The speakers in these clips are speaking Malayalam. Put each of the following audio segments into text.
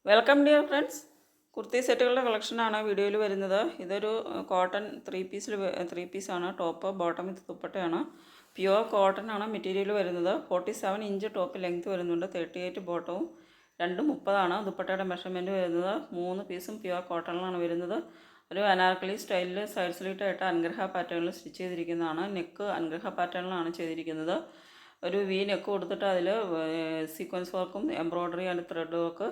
Welcome dear friends. കുർത്തി സെറ്റുകളുടെ കളക്ഷനാണ് വീഡിയോയിൽ വരുന്നത്. ഇതൊരു കോട്ടൺ ത്രീ പീസാണ്. ടോപ്പ് ബോട്ടം വിത്ത് ദുപ്പട്ടയാണ്. പ്യുവർ കോട്ടൺ ആണ് മെറ്റീരിയൽ വരുന്നത്. 47 ഇഞ്ച് ടോപ്പ് ലെങ്ത് വരുന്നുണ്ട്. 38 ബോട്ടവും 230 ദുപ്പട്ടയുടെ മെഷർമെൻറ്റ് വരുന്നത്. 3 പീസും പ്യുവർ കോട്ടണിലാണ് വരുന്നത്. ഒരു അനാർക്കലി സ്റ്റൈലിൽ സൈഡ് സ്ലിറ്റായിട്ട് അൻഗ്രഹ പാറ്റേണിൽ സ്റ്റിച്ച് ചെയ്തിരിക്കുന്നതാണ്. നെക്ക് അൻഗ്രഹ പാറ്റേണിലാണ് ചെയ്തിരിക്കുന്നത്. ഒരു വി നെക്ക് കൊടുത്തിട്ട് അതിൽ സീക്വൻസ് വർക്കും എംബ്രോയ്ഡറി ആൻഡ് ത്രെഡ് വർക്ക്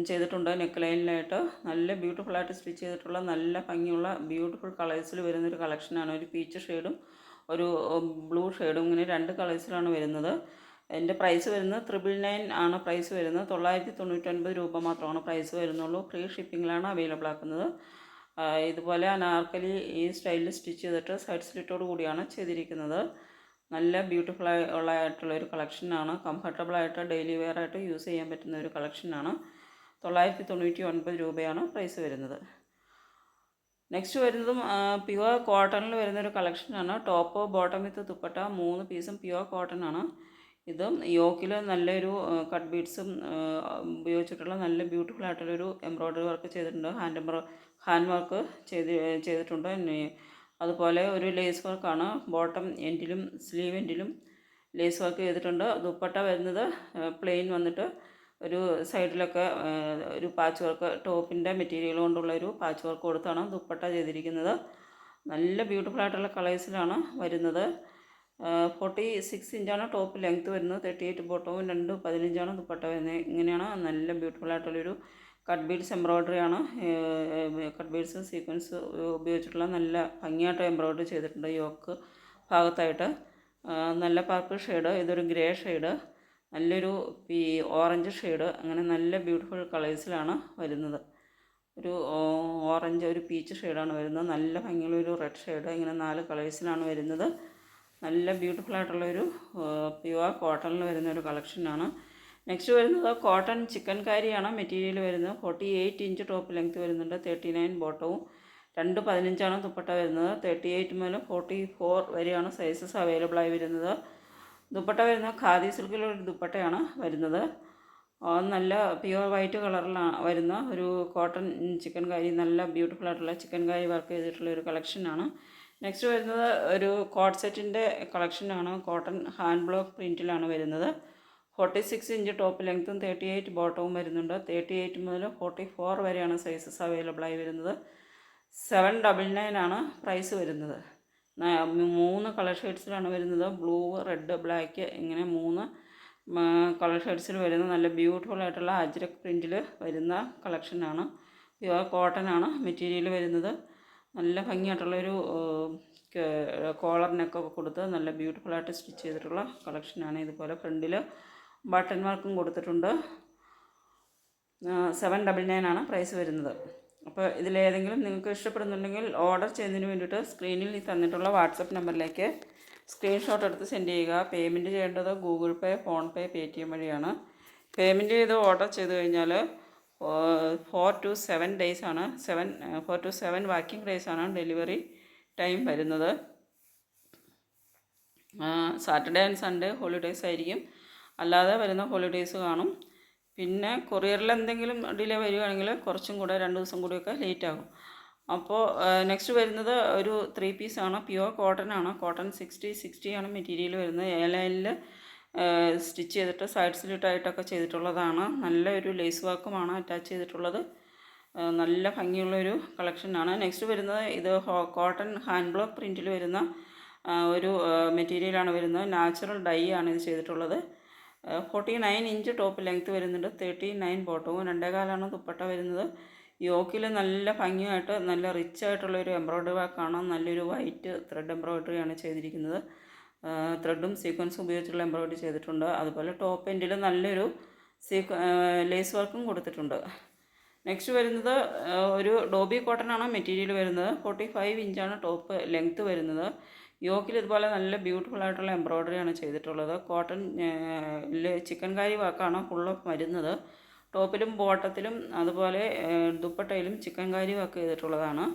ചെയ്തിട്ടുണ്ട്. നെക്ക് ലൈനിലായിട്ട് നല്ല ബ്യൂട്ടിഫുള്ളായിട്ട് സ്റ്റിച്ച് ചെയ്തിട്ടുള്ള നല്ല ഭംഗിയുള്ള ബ്യൂട്ടിഫുൾ കളേഴ്സിൽ വരുന്നൊരു കളക്ഷനാണ്. ഒരു പീച്ച് ഷെയ്ഡും ഒരു ബ്ലൂ ഷെയ്ഡും, ഇങ്ങനെ 2 കളേഴ്സിലാണ് വരുന്നത്. എൻ്റെ പ്രൈസ് വരുന്നത് 999 ആണ് പ്രൈസ് വരുന്നത്. 999 രൂപ മാത്രമാണ് പ്രൈസ് വരുന്നുള്ളൂ. ഫ്രീ ഷിപ്പിങ്ങിലാണ് അവൈലബിൾ ആക്കുന്നത്. ഇതുപോലെ അനാർക്കലി ഈ സ്റ്റൈലിൽ സ്റ്റിച്ച് ചെയ്തിട്ട് സൈഡ് സ്ലിറ്റോട് കൂടിയാണ് ചെയ്തിരിക്കുന്നത്. നല്ല ബ്യൂട്ടിഫുൾ ആയിട്ടുള്ളൊരു കളക്ഷനാണ്. കംഫർട്ടബിളായിട്ട് ഡെയിലി വെയർ ആയിട്ട് യൂസ് ചെയ്യാൻ പറ്റുന്ന ഒരു കളക്ഷനാണ്. 999 രൂപയാണ് പ്രൈസ് വരുന്നത്. നെക്സ്റ്റ് വരുന്നതും പ്യുവർ കോട്ടണിൽ വരുന്നൊരു കളക്ഷനാണ്. ടോപ്പ് ബോട്ടം വിത്ത് ദുപ്പട്ട 3 പീസും പ്യുവർ കോട്ടൺ ആണ്. ഇതും യോക്കിൽ നല്ലൊരു കട്ട് ബീഡ്സും ഉപയോഗിച്ചിട്ടുള്ള നല്ല ബ്യൂട്ടിഫുൾ ആയിട്ടുള്ളൊരു എംബ്രോയ്ഡറി വർക്ക് ചെയ്തിട്ടുണ്ട്. ഹാൻഡ് വർക്ക് ചെയ്തിട്ടുണ്ട്. അതുപോലെ ഒരു ലേസ് വർക്കാണ്. ബോട്ടം എൻഡിലും സ്ലീവ് എൻഡിലും ലേസ് വർക്ക് ചെയ്തിട്ടുണ്ട്. ദുപ്പട്ട വരുന്നത് പ്ലെയിൻ വന്നിട്ട് ഒരു സൈഡിലൊക്കെ ഒരു പാച്ച് വർക്ക്, ടോപ്പിൻ്റെ മെറ്റീരിയൽ കൊണ്ടുള്ള ഒരു പാച്ച് വർക്ക് കൊടുത്താണ് ദുപ്പട്ട ചെയ്തിരിക്കുന്നത്. നല്ല ബ്യൂട്ടിഫുൾ ആയിട്ടുള്ള കളേഴ്സിലാണ് വരുന്നത്. 46 ഇഞ്ചാണ് ടോപ്പ് ലെങ്ത്ത് വരുന്നത്. 38 ബോട്ടവും 215 ദുപ്പട്ട വരുന്നത്. ഇങ്ങനെയാണ് നല്ല ബ്യൂട്ടിഫുൾ ആയിട്ടുള്ളൊരു കട്ട് ബീഡ്സ് എംബ്രോയ്ഡറി ആണ്. കട്ട് ബീഡ്സ് സീക്വൻസ് ഉപയോഗിച്ചിട്ടുള്ള നല്ല ഭംഗിയായിട്ട് എംബ്രോയ്ഡറി ചെയ്തിട്ടുണ്ട്. യോക്ക് ഭാഗത്തായിട്ട് നല്ല പർപ്പിൾ ഷെയ്ഡ്, ഇതൊരു ഗ്രേ ഷെയ്ഡ്, നല്ലൊരു ഓറഞ്ച് ഷെയ്ഡ്, അങ്ങനെ നല്ല ബ്യൂട്ടിഫുൾ കളേഴ്സിലാണ് വരുന്നത്. ഒരു ഓറഞ്ച്, ഒരു പീച്ച് ഷെയ്ഡാണ് വരുന്നത്. നല്ല ഭംഗിയുള്ളൊരു റെഡ് ഷെയ്ഡ്, ഇങ്ങനെ 4 കളേഴ്സിലാണ് വരുന്നത്. നല്ല ബ്യൂട്ടിഫുൾ ആയിട്ടുള്ളൊരു പ്യുവർ കോട്ടണിൽ വരുന്നൊരു കളക്ഷനാണ്. നെക്സ്റ്റ് വരുന്നത് കോട്ടൺ ചിക്കൻ കാരിയാണ് മെറ്റീരിയൽ വരുന്നത്. 48 ഇഞ്ച് ടോപ്പ് ലെങ്ത്ത് വരുന്നുണ്ട്. 39 ബോട്ടവും 215 ദുപ്പട്ട വരുന്നത്. 38 മുതൽ 44 വരെയാണ് സൈസസ് അവൈലബിൾ ആയി വരുന്നത്. ദുപ്പട്ട വരുന്നത് ഖാദി സിൽക്കിലൊരു ദുപ്പട്ടയാണ് വരുന്നത്. നല്ല പ്യുവർ വൈറ്റ് കളറിലാണ് വരുന്ന ഒരു കോട്ടൺ ചിക്കൻ കാരി, നല്ല ബ്യൂട്ടിഫുൾ ആയിട്ടുള്ള ചിക്കൻ കാരി വർക്ക് ചെയ്തിട്ടുള്ള ഒരു കളക്ഷനാണ്. നെക്സ്റ്റ് വരുന്നത് ഒരു കോട്ട് സെറ്റിൻ്റെ കളക്ഷനാണ്. കോട്ടൺ ഹാൻഡ് ബ്ലോക്ക് പ്രിൻറ്റിലാണ് വരുന്നത്. 46 ഇഞ്ച് ടോപ്പ് ലെങ്ത്തും 38 ബോട്ടവും വരുന്നുണ്ട്. 38 മുതൽ 44 വരെയാണ് സൈസസ് അവൈലബിൾ ആയി വരുന്നത്. 799 പ്രൈസ് വരുന്നത്. 3 കളർ ഷെയ്ഡ്സിലാണ് വരുന്നത്. ബ്ലൂ, റെഡ്, ബ്ലാക്ക്, ഇങ്ങനെ 3 കളർ ഷെയ്ഡ്സിൽ വരുന്ന നല്ല ബ്യൂട്ടിഫുൾ ആയിട്ടുള്ള അജ്രക് പ്രിൻറ്റിൽ വരുന്ന കളക്ഷനാണ്. പ്യുവർ കോട്ടൺ ആണ് മെറ്റീരിയൽ വരുന്നത്. നല്ല ഭംഗിയായിട്ടുള്ളൊരു കോളർ നെക്കൊക്കെ കൊടുത്ത് നല്ല ബ്യൂട്ടിഫുള്ളായിട്ട് സ്റ്റിച്ച് ചെയ്തിട്ടുള്ള കളക്ഷനാണ്. ഇതുപോലെ ഫ്രണ്ടിൽ ബട്ടൺ വർക്കും കൊടുത്തിട്ടുണ്ട്. 799 പ്രൈസ് വരുന്നത്. അപ്പോൾ ഇതിലേതെങ്കിലും നിങ്ങൾക്ക് ഇഷ്ടപ്പെടുന്നുണ്ടെങ്കിൽ ഓർഡർ ചെയ്യുന്നതിന് വേണ്ടിയിട്ട് സ്ക്രീനിൽ തന്നിട്ടുള്ള വാട്സപ്പ് നമ്പറിലേക്ക് സ്ക്രീൻഷോട്ട് എടുത്ത് സെൻഡ് ചെയ്യുക. പേയ്മെൻറ്റ് ചെയ്യേണ്ടത് ഗൂഗിൾ പേ, ഫോൺ പേ, പേടിഎം വഴിയാണ്. പേയ്മെൻറ്റ് ചെയ്ത് ഓർഡർ ചെയ്ത് കഴിഞ്ഞാൽ 4 to 7 days ആണ്. 4 to 7 വർക്കിംഗ് ഡേയ്സ് ആണ് ഡെലിവറി ടൈം വരുന്നത്. സാറ്റർഡേ ആൻഡ് സൺഡേ ഹോളിഡേയ്സ് ആയിരിക്കും. അല്ലാതെ വരുന്ന ഹോളിഡേയ്സ് കാണും. പിന്നെ കൊറിയറിൽ എന്തെങ്കിലും ഡിലേ വരികയാണെങ്കിൽ കുറച്ചും കൂടെ 2 ദിവസം കൂടിയൊക്കെ ലേറ്റ് ആകും. അപ്പോൾ നെക്സ്റ്റ് വരുന്നത് ഒരു 3 പീസാണ്. പ്യുവർ കോട്ടൺ ആണ്. കോട്ടൺ 60 ആണ് മെറ്റീരിയൽ വരുന്നത്. എ ലൈനിൽ സ്റ്റിച്ച് ചെയ്തിട്ട് സൈഡ് സ്ലിറ്റായിട്ടൊക്കെ ചെയ്തിട്ടുള്ളതാണ്. നല്ലൊരു ലേസ് വർക്കുമാണ് അറ്റാച്ച് ചെയ്തിട്ടുള്ളത്. നല്ല ഭംഗിയുള്ളൊരു കളക്ഷനാണ്. നെക്സ്റ്റ് വരുന്നത് ഇത് കോട്ടൺ ഹാൻഡ് ബ്ലോക്ക് പ്രിൻറ്റിൽ വരുന്ന ഒരു മെറ്റീരിയലാണ് വരുന്നത്. നാച്ചുറൽ ഡൈ ആണ് ഇത് ചെയ്തിട്ടുള്ളത്. 49 ഇഞ്ച് ടോപ്പ് ലെങ്ത്ത് വരുന്നുണ്ട്. 39 ബോട്ടവും 2.25 ദുപ്പട്ട വരുന്നത്. യോക്കിൽ നല്ല ഭംഗിയായിട്ട് നല്ല റിച്ച് ആയിട്ടുള്ളൊരു എംബ്രോയ്ഡറി വർക്കാണ്. നല്ലൊരു വൈറ്റ് ത്രെഡ് എംബ്രോയ്ഡറിയാണ് ചെയ്തിരിക്കുന്നത്. ത്രെഡും സീക്വൻസും ഉപയോഗിച്ചുള്ള എംബ്രോയ്ഡറി ചെയ്തിട്ടുണ്ട്. അതുപോലെ ടോപ്പ് എൻഡിൽ നല്ലൊരു ലേസ് വർക്കും കൊടുത്തിട്ടുണ്ട്. നെക്സ്റ്റ് വരുന്നത് ഒരു ഡോബി കോട്ടൺ ആണ് മെറ്റീരിയൽ വരുന്നത്. 45 ഇഞ്ചാണ് ടോപ്പ് ലെങ്ത്ത് വരുന്നത്. യോക്കിൽ ഇതുപോലെ നല്ല ബ്യൂട്ടിഫുൾ ആയിട്ടുള്ള എംബ്രോയ്ഡറിയാണ് ചെയ്തിട്ടുള്ളത്. കോട്ടൺ ചിക്കൻ കാരി വർക്കാണ് ഫുള്ള് വരുന്നത്. ടോപ്പിലും ബോട്ടത്തിലും അതുപോലെ ദുപ്പട്ടയിലും ചിക്കൻ കാരി വർക്ക് ചെയ്തിട്ടുള്ളതാണ്.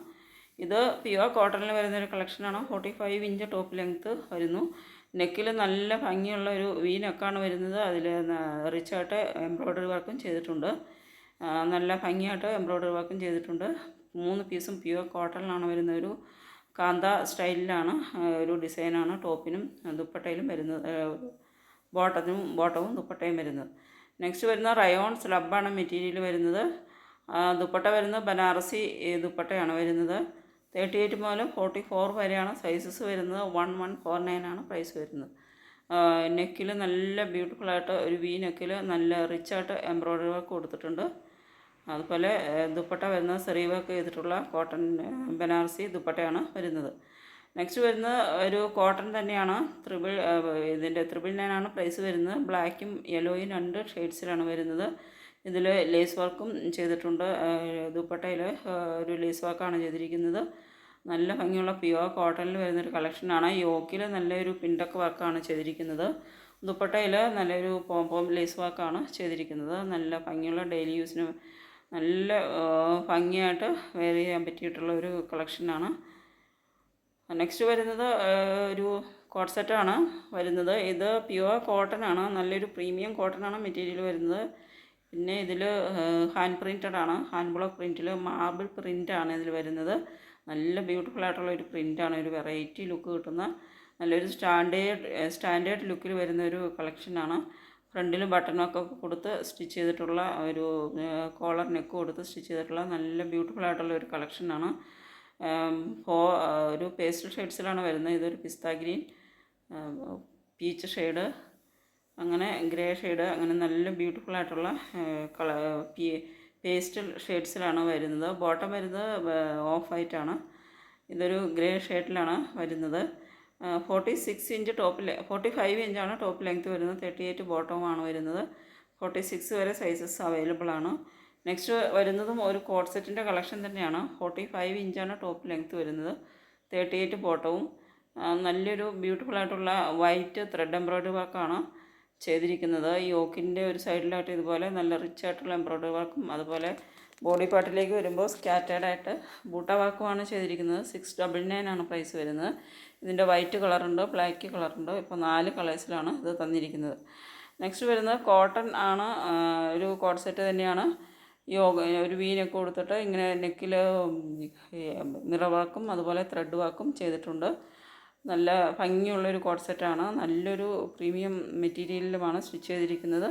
ഇത് പ്യുവർ കോട്ടണിൽ വരുന്നൊരു കളക്ഷനാണ്. 45 ഇഞ്ച് ടോപ്പ് ലെങ്ത്ത് വരുന്നു. നെക്കിൽ നല്ല ഭംഗിയുള്ള ഒരു വി നെക്കാണ് വരുന്നത്. അതിൽ റിച്ചായിട്ട് എംബ്രോയ്ഡറി വർക്കും ചെയ്തിട്ടുണ്ട്. നല്ല ഭംഗിയായിട്ട് എംബ്രോയ്ഡറി വർക്കും ചെയ്തിട്ടുണ്ട്. 3 പീസും പ്യുവർ കോട്ടണിലാണ് വരുന്ന ഒരു കാന്ത സ്റ്റൈലിലാണ് ഒരു ഡിസൈനാണ് ടോപ്പിനും ദുപ്പട്ടയിലും വരുന്നത്, ബോട്ടവും ദുപ്പട്ടയും വരുന്നത്. നെക്സ്റ്റ് വരുന്ന റയോൺ സ്ലബാണ് മെറ്റീരിയൽ വരുന്നത്. ദുപ്പട്ട വരുന്നത് ബനാറസി ദുപ്പട്ടയാണ് വരുന്നത്. 38 മുതൽ 44 വരെയാണ് സൈസസ് വരുന്നത്. 1149 ആണ് പ്രൈസ് വരുന്നത്. നെക്കിൽ നല്ല ബ്യൂട്ടിഫുള്ളായിട്ട് ഒരു വി നെക്കിൽ നല്ല റിച്ചായിട്ട് എംബ്രോയ്ഡറി വർക്ക് കൊടുത്തിട്ടുണ്ട്. അതുപോലെ ദുപ്പട്ട വരുന്നത് സെറി വർക്ക് ചെയ്തിട്ടുള്ള കോട്ടൺ ബനാറസി ദുപ്പട്ടയാണ് വരുന്നത്. നെക്സ്റ്റ് വരുന്ന ഒരു കോട്ടൺ തന്നെയാണ്. ഇതിൻ്റെ 999 ആണ് പ്രൈസ് വരുന്നത്. ബ്ലാക്കും യെല്ലോയും 2 ഷെയ്ഡ്സിലാണ് വരുന്നത്. ഇതിൽ ലേസ് വർക്കും ചെയ്തിട്ടുണ്ട്. ദുപ്പട്ടയിൽ ഒരു ലേസ് വർക്കാണ് ചെയ്തിരിക്കുന്നത്. നല്ല ഭംഗിയുള്ള പ്യുവർ കോട്ടണിൽ വരുന്നൊരു കളക്ഷനാണ്. യോക്കിൽ നല്ലൊരു പിൻടക്ക് വർക്കാണ് ചെയ്തിരിക്കുന്നത്. ദുപ്പട്ടയിൽ നല്ലൊരു പോം ലേസ് വർക്കാണ് ചെയ്തിരിക്കുന്നത്. നല്ല ഭംഗിയുള്ള ഡെയിലി യൂസിന് നല്ല ഭംഗിയായിട്ട് വെയർ ചെയ്യാൻ പറ്റിയിട്ടുള്ള ഒരു കളക്ഷനാണ്. നെക്സ്റ്റ് വരുന്നത് ഒരു കോട്ട് സെറ്റാണ് വരുന്നത്. ഇത് പ്യുവർ കോട്ടൺ ആണ്. നല്ലൊരു പ്രീമിയം കോട്ടൺ ആണ് മെറ്റീരിയൽ വരുന്നത്. പിന്നെ ഇതിൽ ഹാൻഡ് പ്രിൻറ്റഡ് ആണ്. ഹാൻഡ് ബ്ലോക്ക് പ്രിൻറ്റിൽ മാർബിൾ പ്രിൻ്റാണ് ഇതിൽ വരുന്നത്. നല്ല ബ്യൂട്ടിഫുൾ ആയിട്ടുള്ള ഒരു പ്രിൻ്റാണ്. ഒരു വെറൈറ്റി ലുക്ക് കിട്ടുന്ന നല്ലൊരു സ്റ്റാൻഡേർഡ് ലുക്കിൽ വരുന്ന ഒരു കളക്ഷനാണ്. ഫ്രണ്ടിൽ ബട്ടണൊക്കെ കൊടുത്ത് സ്റ്റിച്ച് ചെയ്തിട്ടുള്ള ഒരു കോളർ നെക്ക് കൊടുത്ത് സ്റ്റിച്ച് ചെയ്തിട്ടുള്ള നല്ല ബ്യൂട്ടിഫുൾ ആയിട്ടുള്ള ഒരു കളക്ഷനാണ്. ഒരു പേസ്റ്റൽ ഷെയ്ഡ്സിലാണ് വരുന്നത്. ഇതൊരു പിസ്ത ഗ്രീൻ, പീച്ച് ഷെയ്ഡ്, അങ്ങനെ ഗ്രേ ഷെയ്ഡ്, അങ്ങനെ നല്ല ബ്യൂട്ടിഫുൾ ആയിട്ടുള്ള പേസ്റ്റൽ ഷെയ്ഡ്സിലാണ് വരുന്നത്. ബോട്ടം വരുന്നത് ഓഫ് വൈറ്റാണ്. ഇതൊരു ഗ്രേ ഷെയ്ഡിലാണ് വരുന്നത്. 46 ഇഞ്ച് 45 ഇഞ്ചാണ് ടോപ്പ് ലെങ്ത്ത് വരുന്നത്. 38 ബോട്ടവുമാണ് വരുന്നത്. 46 വരെ സൈസസ് അവൈലബിൾ ആണ്. നെക്സ്റ്റ് വരുന്നതും ഒരു കോട്ട് സെറ്റിൻ്റെ കളക്ഷൻ തന്നെയാണ്. 45 ഇഞ്ചാണ് ടോപ്പ് ലെങ്ത്ത് വരുന്നത്. 38 ബോട്ടവും. നല്ലൊരു ബ്യൂട്ടിഫുൾ ആയിട്ടുള്ള വൈറ്റ് ത്രെഡ് എംബ്രോയ്ഡറി വർക്കാണ് ചെയ്തിരിക്കുന്നത്. യോക്കിൻ്റെ ഒരു സൈഡിലായിട്ട് ഇതുപോലെ നല്ല റിച്ച് ആയിട്ടുള്ള എംബ്രോയ്ഡറി വർക്കും, അതുപോലെ ബോഡി പാർട്ടിലേക്ക് വരുമ്പോൾ സ്കാറ്റേഡായിട്ട് ബൂട്ട വർക്കുമാണ് ചെയ്തിരിക്കുന്നത്. 699 ആണ് പ്രൈസ് വരുന്നത്. ഇതിൻ്റെ വൈറ്റ് കളറുണ്ട്, ബ്ലാക്ക് കളറുണ്ട്. ഇപ്പോൾ 4 കളേഴ്സിലാണ് ഇത് തന്നിരിക്കുന്നത്. നെക്സ്റ്റ് വരുന്നത് കോട്ടൺ ആണ്. ഒരു കോട്ട് സെറ്റ് തന്നെയാണ്. ഒരു വീനൊക്കെ കൊടുത്തിട്ട് ഇങ്ങനെ നെക്കിൽ മിറർ വർക്കും അതുപോലെ ത്രെഡ് വർക്കും ചെയ്തിട്ടുണ്ട്. നല്ല ഭംഗിയുള്ളൊരു കോട്ട് സെറ്റാണ്. നല്ലൊരു പ്രീമിയം മെറ്റീരിയലിലുമാണ് സ്റ്റിച്ച് ചെയ്തിരിക്കുന്നത്.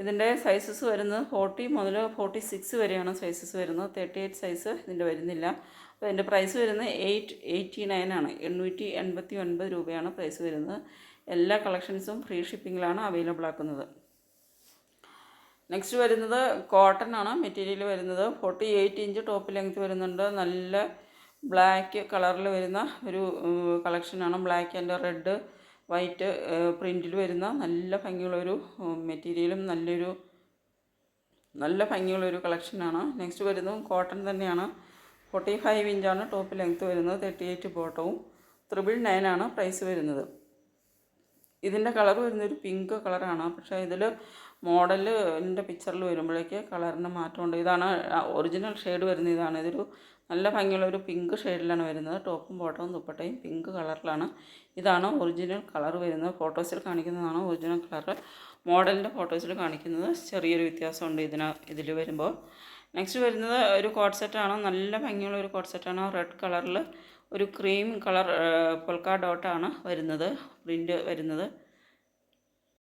ഇതിൻ്റെ സൈസസ് വരുന്നത് 40 മുതൽ 46 വരെയാണ് സൈസസ് വരുന്നത്. 38 സൈസ് ഇതിൻ്റെ വരുന്നില്ല. അപ്പോൾ ഇതിൻ്റെ പ്രൈസ് വരുന്നത് 889 ആണ്. 889 രൂപയാണ് പ്രൈസ് വരുന്നത്. എല്ലാ കളക്ഷൻസും ഫ്രീ ഷിപ്പിങ്ങിലാണ് അവൈലബിൾ ആക്കുന്നത്. നെക്സ്റ്റ് വരുന്നത് കോട്ടൺ ആണ് മെറ്റീരിയൽ വരുന്നത്. 48 ഇഞ്ച് ടോപ്പ് ലെങ്ത്ത് വരുന്നുണ്ട്. നല്ല ബ്ലാക്ക് കളറിൽ വരുന്ന ഒരു കളക്ഷനാണ്. ബ്ലാക്ക് ആൻഡ് റെഡ് വൈറ്റ് പ്രിൻറ്റിൽ വരുന്ന നല്ല ഭംഗിയുള്ളൊരു മെറ്റീരിയലും നല്ല ഭംഗിയുള്ളൊരു കളക്ഷനാണ്. നെക്സ്റ്റ് വരുന്നതും കോട്ടൺ തന്നെയാണ്. 45 ഇഞ്ചാണ് ടോപ്പ് ലെങ്ത്ത് വരുന്നത്. 38 ബോട്ടവും. 999 ആണ് പ്രൈസ് വരുന്നത്. ഇതിൻ്റെ കളർ വരുന്നൊരു പിങ്ക് കളറാണ്. പക്ഷേ ഇതിൽ മോഡലിൻ്റെ പിക്ചറിൽ വരുമ്പോഴേക്ക് കളറിന് മാറ്റമുണ്ട്. ഇതാണ് ഒറിജിനൽ ഷെയ്ഡ് വരുന്നത്. ഇതൊരു നല്ല ഭംഗിയുള്ള ഒരു പിങ്ക് ഷെയ്ഡിലാണ് വരുന്നത്. ടോപ്പും ബോട്ടവും ദുപ്പട്ടയും പിങ്ക് കളറിലാണ്. ഇതാണ് ഒറിജിനൽ കളർ വരുന്നത്. ഫോട്ടോസിൽ കാണിക്കുന്നതാണ് ഒറിജിനൽ കളർ. മോഡലിൻ്റെ ഫോട്ടോസിൽ കാണിക്കുന്നത് ചെറിയൊരു വ്യത്യാസമുണ്ട് ഇതിൽ വരുമ്പോൾ. നെക്സ്റ്റ് വരുന്നത് ഒരു കോട്ട് സെറ്റാണ്. നല്ല ഭംഗിയുള്ള ഒരു കോട്ട് സെറ്റാണ്. റെഡ് കളറിൽ ഒരു ക്രീം കളർ പൊൽക്ക ഡോട്ടാണ് വരുന്നത്, പ്രിൻ്റ് വരുന്നത്.